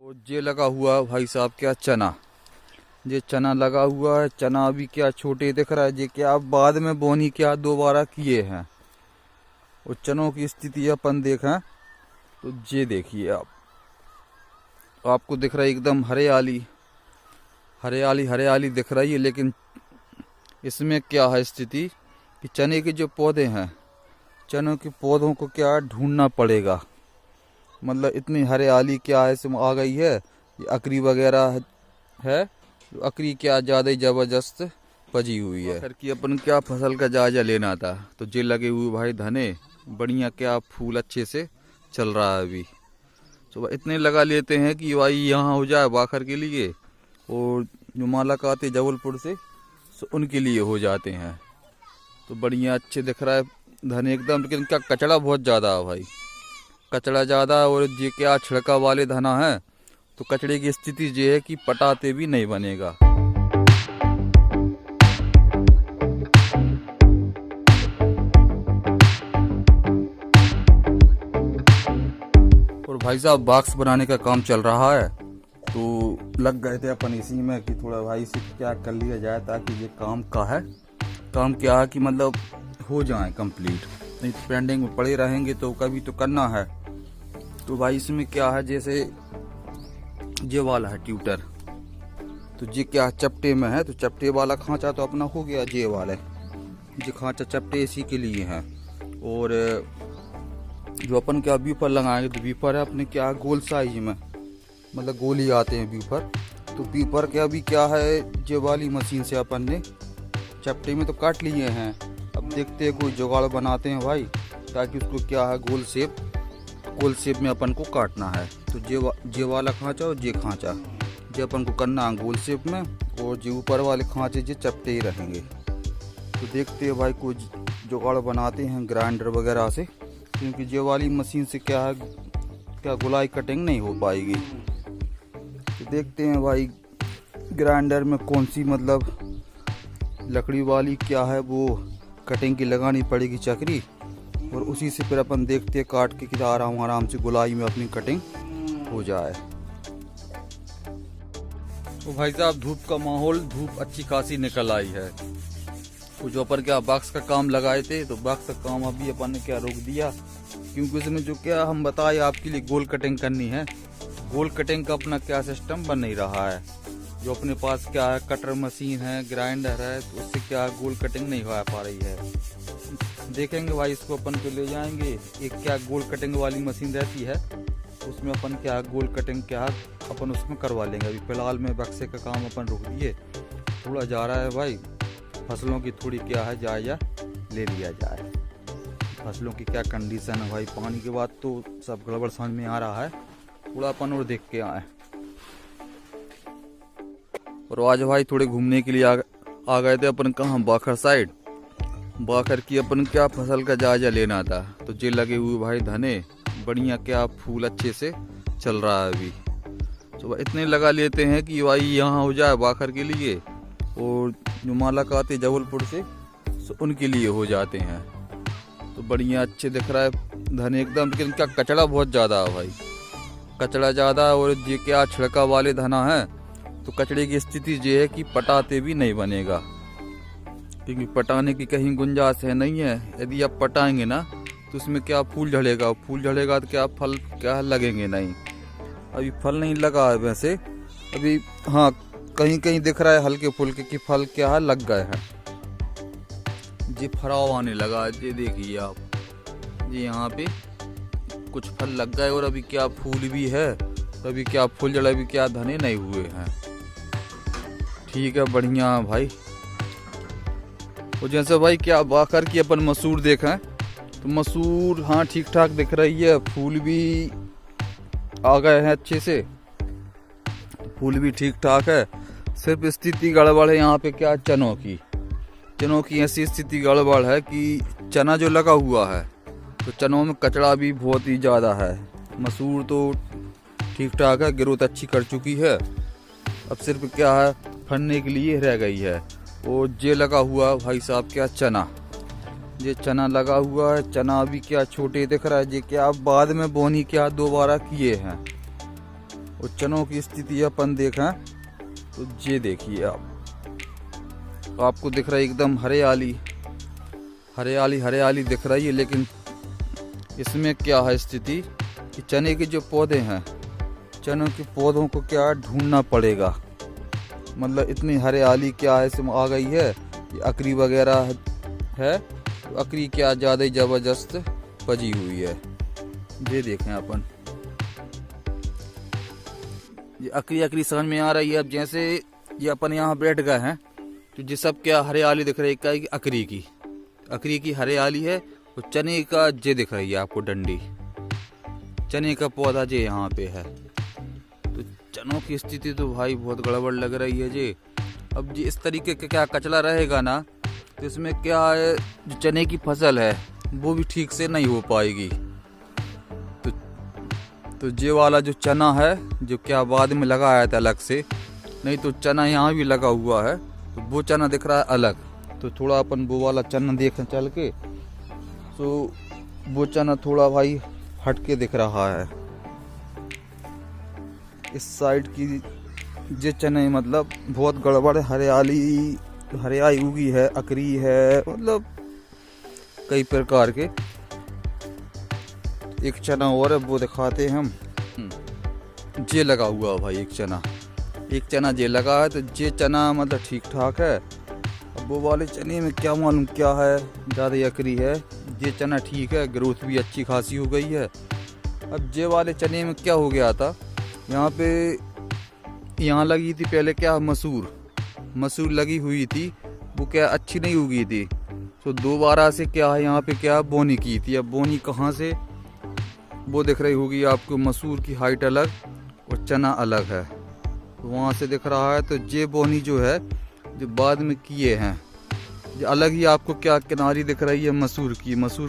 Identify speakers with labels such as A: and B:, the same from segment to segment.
A: और ये लगा हुआ है भाई साहब क्या चना, ये चना लगा हुआ है। चना अभी क्या छोटे दिख रहा है, ये क्या बाद में बोनी क्या दोबारा किए हैं। और चनों की स्थिति अपन देखें तो ये देखिए आप, आपको दिख रहा है एकदम हरियाली हरियाली हरियाली दिख रही है। लेकिन इसमें क्या है स्थिति कि चने के जो पौधे हैं, चनों के पौधों को क्या ढूंढना पड़ेगा। मतलब इतनी हरियाली क्या है इसमें आ गई है, ये अकरी वगैरह है, अकरी क्या ज़्यादा ही ज़बरदस्त पजी हुई है। फिर की अपन क्या फसल का जायजा लेना था, तो जे लगे हुए भाई धने बढ़िया, क्या फूल अच्छे से चल रहा है अभी। तो इतने लगा लेते हैं कि भाई यहाँ हो जाए बाखर के लिए, और जो मालक आते जबलपुर से उनके लिए हो जाते हैं। तो बढ़िया अच्छे दिख रहा है धने एकदम। लेकिन क्या कचड़ा बहुत ज़्यादा है भाई, कचड़ा ज़्यादा है। और ये क्या छिड़का वाले धना है, तो कचड़े की स्थिति ये है कि पटाते भी नहीं बनेगा। और भाई साहब बॉक्स बनाने का काम चल रहा है, तो लग गए थे अपन इसी में कि थोड़ा भाई से क्या कर लिया जाए, ताकि ये काम का है, काम क्या है कि मतलब हो जाए कंप्लीट। नहीं तो पेंडिंग में पड़े रहेंगे तो कभी तो करना है। तो भाई इसमें क्या है, जैसे ये वाला है ट्यूटर, तो ये क्या चपटे में है, तो चपटे वाला खांचा तो अपना हो गया। ये वाला ये खांचा चपटे इसी के लिए है। और जो अपन क्या बीफर लगाएंगे, तो बीफर है अपने क्या गोल साइज में, मतलब गोली आते हैं बीफर। तो बीफर के अभी क्या है, ये वाली मशीन से अपन ने चपटे में तो काट लिए हैं। अब देखते हैं कोई जुगाड़ बनाते हैं भाई, ताकि उसको क्या है गोल शेप में अपन को काटना है। तो जे वाला खांचा और जे खांचा जे अपन को करना है गोल शेप में, और जो ऊपर वाले खांचे जे चपटे ही रहेंगे। तो देखते हैं भाई कोई जुगाड़ बनाते हैं ग्राइंडर वगैरह से, क्योंकि जे वाली मशीन से क्या है, क्या गोलाई कटिंग नहीं हो पाएगी। तो देखते हैं भाई ग्राइंडर में कौन सी मतलब लकड़ी वाली क्या है वो कटिंग की लगानी पड़ेगी चक्री, और उसी से फिर अपन देखते हैं काट के कि आराम से गोलाई में अपनी कटिंग हो जाए। तो भाई साहब धूप का माहौल, धूप अच्छी खासी निकल आई है। तो जो अपन क्या बॉक्स का काम लगाए थे, तो बॉक्स का काम अभी अपन ने क्या रोक दिया, क्योंकि उसमें जो क्या हम बताए आपके लिए गोल कटिंग करनी है। गोल कटिंग का अपना क्या सिस्टम बन नहीं रहा है। जो अपने पास क्या है कटर मशीन है, ग्राइंडर है, तो उससे क्या गोल कटिंग नहीं हो पा रही है। देखेंगे भाई इसको अपन को ले जाएंगे, एक क्या गोल कटिंग वाली मशीन रहती है, उसमें अपन क्या गोल कटिंग क्या अपन उसमें करवा लेंगे। अभी फिलहाल में बक्से का काम अपन रोक दिए, थोड़ा जा रहा है भाई, फसलों की थोड़ी क्या है जायजा ले लिया जाए। फसलों की क्या कंडीशन है भाई, पानी के बाद तो सब गड़बड़ समझ में आ रहा है, थोड़ा अपन और देख के आए। और आज भाई थोड़े घूमने के लिए आ गए थे अपन कहाँ, बाखर साइड। बाखर की अपन क्या फसल का जायजा लेना था, तो जे लगे हुए भाई धने बढ़िया, क्या फूल अच्छे से चल रहा है अभी। तो इतने लगा लेते हैं कि भाई यहाँ हो जाए बाखर के लिए, और जो मालक आते जबलपुर से उनके लिए हो जाते हैं। तो बढ़िया अच्छे दिख रहा है धने एकदम। लेकिन क्या कचड़ा बहुत ज़्यादा है भाई, कचड़ा ज़्यादा है। और ये क्या छिड़का वाले धना है, तो कचड़े की स्थिति ये है कि पटाते भी नहीं बनेगा, क्योंकि पटाने की कहीं गुंजाइश है नहीं है। यदि आप पटाएंगे ना, तो उसमें क्या फूल झड़ेगा, फूल झड़ेगा तो क्या फल क्या लगेंगे नहीं। अभी फल नहीं लगा है वैसे अभी, हाँ कहीं कहीं दिख रहा है हल्के फुल्के कि फल क्या है लग गए हैं। जी फराव आने लगा है, ये देखिए आप, जी यहाँ पे कुछ फल लग गए, और अभी क्या फूल भी है, तो अभी क्या फूल जड़ा, अभी क्या धने नहीं हुए हैं। ठीक है बढ़िया भाई। और जैसे भाई क्या बाखर की अपन मसूर देखें, तो मसूर हाँ ठीक ठाक दिख रही है, फूल भी आ गए हैं अच्छे से, फूल भी ठीक ठाक है। सिर्फ स्थिति गड़बड़ है यहाँ पे क्या चनों की ऐसी स्थिति गड़बड़ है कि चना जो लगा हुआ है, तो चनों में कचड़ा भी बहुत ही ज़्यादा है। मसूर तो ठीक ठाक है, ग्रोथ अच्छी कर चुकी है, अब सिर्फ क्या है फलने के लिए रह गई है। और ये लगा हुआ भाई साहब क्या चना, ये चना लगा हुआ है। चना अभी क्या छोटे दिख रहा है, ये क्या बाद में बोनी क्या दोबारा किए हैं। और चनों की स्थिति अपन देखें तो ये देखिए आपको दिख रहा है एकदम हरियाली हरियाली हरियाली दिख रही है। लेकिन इसमें क्या है स्थिति कि चने के जो पौधे हैं, चनों के पौधों को क्या ढूंढना पड़ेगा। मतलब इतनी हरियाली क्या है इसमें आ गई है कि अकरी वगैरह है, तो अकरी क्या ज़्यादा ही ज़बरदस्त पजी हुई है। ये देखें अपन, ये अकरी समझ में आ रही है। अब जैसे ये अपन यहाँ बैठ गए हैं तो ये सब क्या हरियाली दिख रही है, क्या कि अकरी की हरियाली है। और चने का जे दिख रही है आपको डंडी, चने का पौधा जे यहाँ पे है। तो चनों की स्थिति तो भाई बहुत गड़बड़ लग रही है जी। अब जी इस तरीके का क्या कचरा रहेगा ना तो इसमें क्या है, जो चने की फसल है वो भी ठीक से नहीं हो पाएगी। तो ये वाला जो चना है जो क्या बाद में लगाया था अलग से, नहीं तो चना यहाँ भी लगा हुआ है, तो वो चना दिख रहा है अलग। तो थोड़ा अपन वो वाला चना देखें चल के, तो वो चना थोड़ा भाई हट के दिख रहा है। इस साइड की ये चने मतलब बहुत गड़बड़, हरियाली उगी है, अकरी है, मतलब कई प्रकार के। एक चना और है वो दिखाते हैं हम। जे लगा हुआ भाई एक चना जे लगा है, तो ये चना मतलब ठीक ठाक है। अब वो वाले चने में क्या मालूम क्या है, ज़्यादा अकरी है। ये चना ठीक है, ग्रोथ भी अच्छी खासी हो गई है। अब ये वाले चने में क्या हो गया था, यहाँ लगी थी पहले क्या मसूर लगी हुई थी, वो क्या अच्छी नहीं उगी थी। तो दोबारा से क्या है यहाँ पे क्या बोनी की थी। अब बोनी कहाँ से, वो दिख रही होगी आपको, मसूर की हाइट अलग और चना अलग है, तो वहाँ से दिख रहा है। तो ये बोनी जो है जो बाद में किए हैं, जो अलग ही आपको क्या किनारी दिख रही है मसूर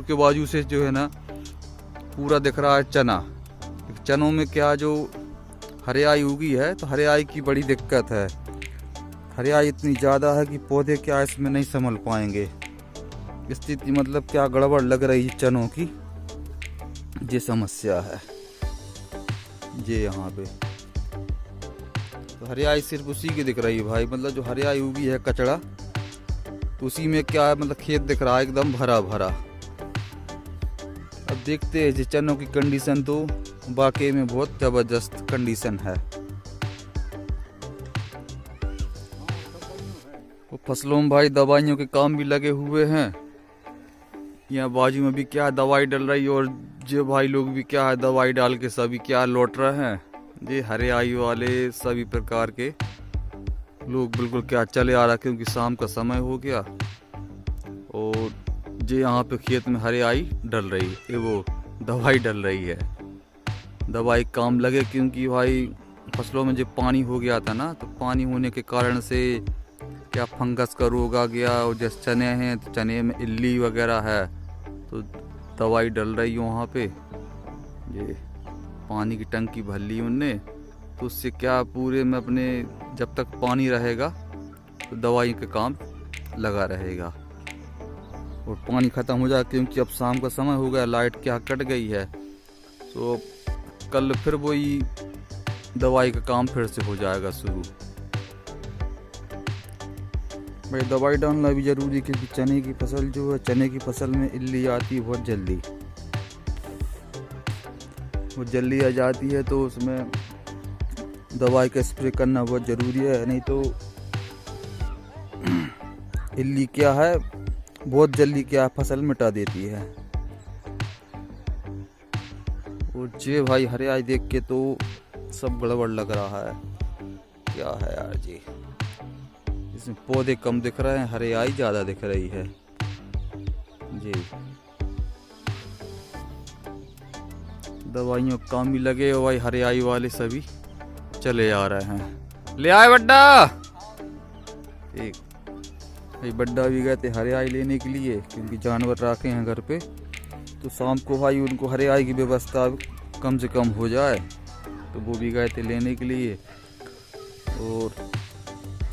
A: के बाजू से जो है ना पूरा दिख रहा है चना। चनों में क्या जो हरियाई उगी है, तो हरियाई की बड़ी दिक्कत है। हरियाई इतनी ज़्यादा है कि पौधे क्या इसमें नहीं संभल पाएंगे। स्थिति मतलब क्या गड़बड़ लग रही है चनों की, ये समस्या है ये यहाँ पे। तो हरियाई सिर्फ उसी की दिख रही है भाई, मतलब जो हरियाई उगी है कचड़ा, तो उसी में क्या है मतलब खेत दिख रहा है एकदम भरा भरा। अब देखते हैं चनों की कंडीशन, तो वाकई में बहुत जबरदस्त कंडीशन है। वो फसलों में भाई दवाइयों के काम भी लगे हुए हैं। यहाँ बाजू में भी क्या दवाई डल रही है, और जो भाई लोग भी क्या है दवाई डाल के सभी क्या लौट रहे हैं। ये हरियाई वाले सभी प्रकार के लोग बिल्कुल क्या चले आ रहा है, क्योंकि शाम का समय हो गया। और जो यहाँ पे खेत में हरियाई डल रही है, वो दवाई डल रही है, दवाई काम लगे। क्योंकि भाई फसलों में जो पानी हो गया था ना, तो पानी होने के कारण से क्या फंगस का रोग आ गया। और जैसे चने हैं तो चने में इल्ली वगैरह है, तो दवाई डल रही है वहाँ पे। ये पानी की टंकी भर ली उनने, तो उससे क्या पूरे में अपने जब तक पानी रहेगा तो दवाई का काम लगा रहेगा। और पानी ख़त्म हो जाए, क्योंकि अब शाम का समय हो गया, लाइट क्या कट गई है, तो कल फिर वही दवाई का काम फिर से हो जाएगा शुरू। भाई दवाई डालना भी ज़रूरी, क्योंकि चने की फसल जो है, चने की फसल में इल्ली आती है बहुत जल्दी, वो जल्दी आ जाती है, तो उसमें दवाई का स्प्रे करना बहुत ज़रूरी है। नहीं तो इल्ली क्या है बहुत जल्दी क्या फसल मिटा देती है। और जे भाई हरियाई देख के तो सब गड़बड़ लग रहा है। क्या है यार जी, इसमें पौधे कम दिख रहे हैं, हरियाई ज़्यादा दिख रही है जी। दवाइयों काम भी लगे और भाई हरियाई वाले सभी चले आ रहे हैं। ले आए बड्डा, एक भाई बड्डा भी गए थे हरियाई लेने के लिए, क्योंकि जानवर रखे हैं घर पे, तो शाम को भाई उनको हरियाई की व्यवस्था कम से कम हो जाए, तो वो भी गए थे लेने के लिए। और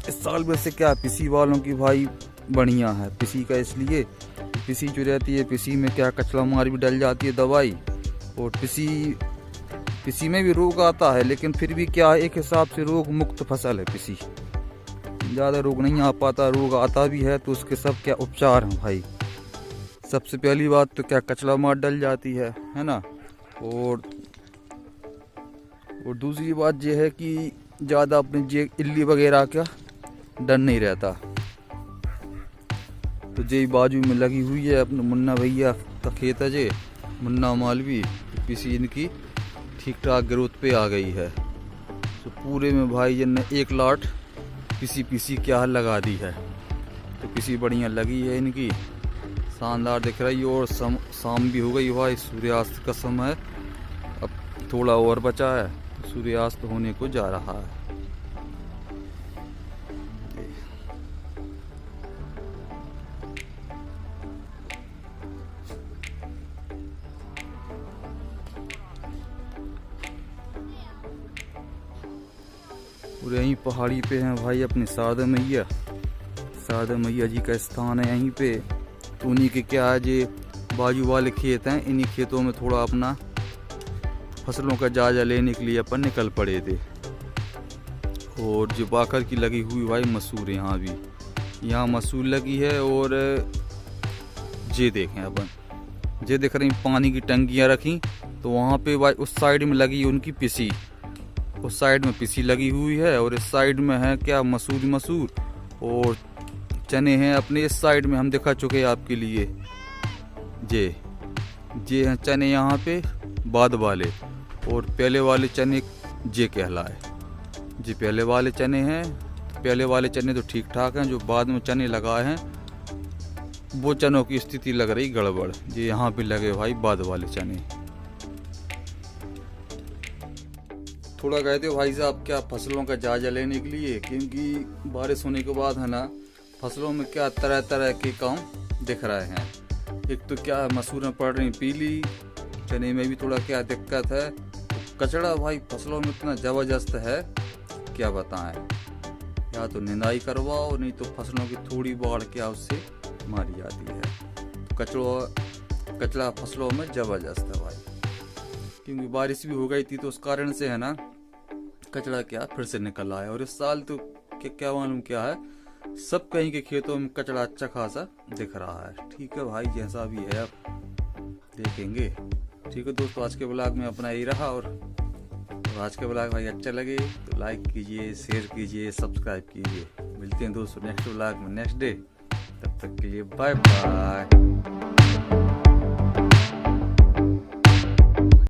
A: इस साल वैसे क्या पिसी वालों की भाई बढ़िया है, पिसी का इसलिए पिसी जो रहती है, पिसी में क्या कचरा मार भी डल जाती है दवाई, और पिसी पिसी में भी रोग आता है, लेकिन फिर भी क्या है, एक हिसाब से रोग मुक्त फसल है पिसी। ज़्यादा रोग नहीं आ पाता, रोग आता भी है तो उसके सब क्या उपचार हैं भाई। सबसे पहली बात तो क्या कचरा मार डल जाती है ना। और दूसरी बात यह है कि ज़्यादा अपने जे इल्ली वगैरह का डर नहीं रहता। तो जे बाजू में लगी हुई है अपने मुन्ना भैया का खेत है, जे मुन्ना मालवी, तो पिसी इनकी ठीक ठाक ग्रोथ पे आ गई है। तो पूरे में भाई जन ने एक लाट पिसी क्या लगा दी है। तो पिसी बढ़िया लगी है इनकी, शानदार दिख रही है। और शाम भी हो गई भाई, सूर्यास्त का समय अब थोड़ा और बचा है, तो सूर्यास्त होने को जा रहा है। और यहीं पहाड़ी पे हैं भाई अपने शारदा मैया जी का स्थान है यहीं पे। तो उन्हीं के क्या है, जे बाजू वाले खेत हैं, इन्हीं खेतों में थोड़ा अपना फसलों का जायजा लेने के लिए अपन निकल पड़े थे। और जो बाखर की लगी हुई भाई मसूर, यहाँ मसूर लगी है। और जे देखें अपन, जे देख रही पानी की टंकियाँ रखी, तो वहाँ पे भाई उस साइड में लगी उनकी पिसी, उस साइड में पिसी लगी हुई है। और इस साइड में है क्या मसूर और चने हैं अपने इस साइड में, हम दिखा चुके हैं आपके लिए। जे हैं चने यहाँ पे बाद वाले, और पहले वाले चने जे कहलाए। जे पहले वाले चने हैं, पहले वाले चने तो ठीक ठाक हैं। जो बाद में चने लगाए हैं वो चनों की स्थिति लग रही गड़बड़। जे यहाँ पे लगे भाई बाद वाले चने। थोड़ा गए थे भाई साहब क्या फसलों का जायजा लेने के लिए, क्योंकि बारिश होने के बाद है ना, फसलों में क्या तरह तरह के काम दिख रहे हैं। एक तो क्या मसूर में पड़ रही पीली, चने में भी थोड़ा क्या दिक्कत है। कचड़ा भाई फसलों में इतना जबरदस्त है क्या बताएं। या तो निंदाई करवाओ, नहीं तो फसलों की थोड़ी बाढ़ क्या उससे मारी जाती है। कचड़ा फसलों में जबरदस्त है भाई, क्योंकि बारिश भी हो गई थी तो उस कारण से है ना कचड़ा क्या फिर से निकल आया। और इस साल तो क्या मालूम क्या है, सब कहीं के खेतों में कचड़ा अच्छा खासा दिख रहा है। ठीक है भाई, जैसा भी है अब देखेंगे। ठीक है दोस्तों, आज के ब्लॉग में अपना यही रहा। और आज के ब्लॉग भाई अच्छा लगे तो लाइक कीजिए, शेयर कीजिए, सब्सक्राइब कीजिए। मिलते हैं दोस्तों नेक्स्ट ब्लॉग में नेक्स्ट डे। तब तक के लिए बाय बाय।